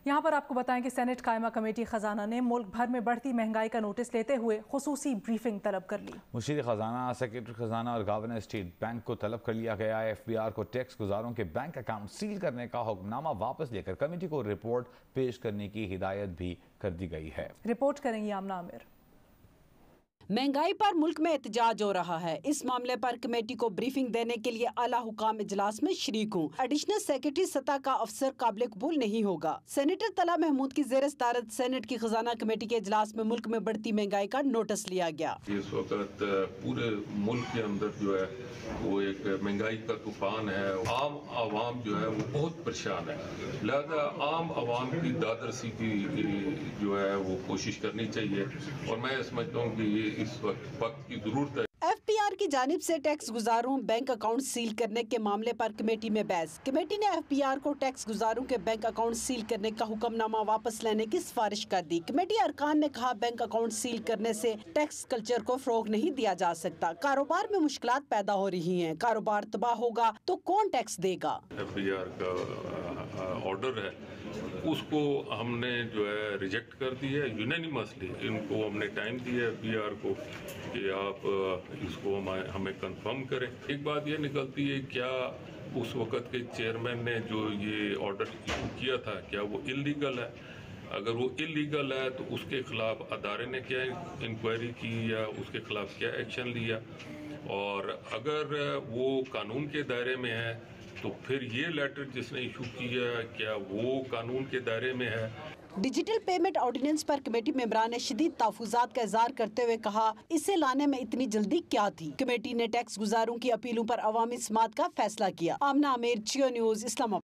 यहाँ पर आपको बताएं कि सेनेट कायमा कमेटी खजाना ने मुल्क भर में बढ़ती महंगाई का नोटिस लेते हुए खुसूसी ब्रीफिंग तलब कर ली। मुशीर खजाना, सेक्रेटरी खजाना और गवर्नर स्टेट बैंक को तलब कर लिया गया है। FBR को टैक्स गुजारों के बैंक अकाउंट सील करने का हुक्मनामा वापस लेकर कमेटी को रिपोर्ट पेश करने की हिदायत भी कर दी गई है। रिपोर्ट करेंगी आमना आमिर। महंगाई पर मुल्क में एहतजाज हो रहा है। इस मामले पर कमेटी को ब्रीफिंग देने के लिए आला हुकाम इजलास में शरीक हूँ। एडिशनल सेक्रेटरी सतह का अफसर काबिल कबूल नहीं होगा। सेनेटर तला महमूद की ज़ेर सदारत सेनेट की खजाना कमेटी के इजलास में मुल्क में बढ़ती महंगाई का नोटिस लिया गया। इस वक्त पूरे मुल्क के अंदर जो है वो एक महंगाई का तूफान है। आम आवाम जो है वो बहुत परेशान है, लिहाजा आम आवाम की दादरसी की जो है वो कोशिश करनी चाहिए और मैं समझता हूँ कि इस वक्त की जरूरत है। FBR की जानिब से टैक्स गुजारों बैंक अकाउंट सील करने के मामले पर कमेटी में बहस। कमेटी ने FBR को टैक्स गुजारों के बैंक अकाउंट सील करने का हुक्मनामा वापस लेने की सिफारिश कर दी। कमेटी अरकान ने कहा बैंक अकाउंट सील करने से टैक्स कल्चर को फरोग नहीं दिया जा सकता। कारोबार में मुश्किलात पैदा हो रही हैं। कारोबार तबाह होगा तो कौन टैक्स देगा? FBR का ऑर्डर है उसको हमने जो है रिजेक्ट कर दिया है यूनानिमसली। इनको हमने टाइम दिया है FBR को कि आप इसको हमें कंफर्म करें। एक बात ये निकलती है, क्या उस वक़्त के चेयरमैन ने जो ये ऑर्डर इशू किया था क्या वो इलीगल है? अगर वो इलीगल है तो उसके खिलाफ अदारे ने क्या इंक्वायरी की या उसके खिलाफ क्या एक्शन लिया, और अगर वो कानून के दायरे में है तो फिर ये लेटर जिसने इशू किया क्या वो कानून के दायरे में है? डिजिटल पेमेंट ऑर्डिनेंस पर कमेटी मेंबरान ने शदीद तहफ़्फ़ुज़ात का इज़हार करते हुए कहा, इसे लाने में इतनी जल्दी क्या थी? कमेटी ने टैक्स गुजारों की अपीलों पर अवामी समाअत का फैसला किया। आमना आमिर, जियो न्यूज़, इस्लामाबाद।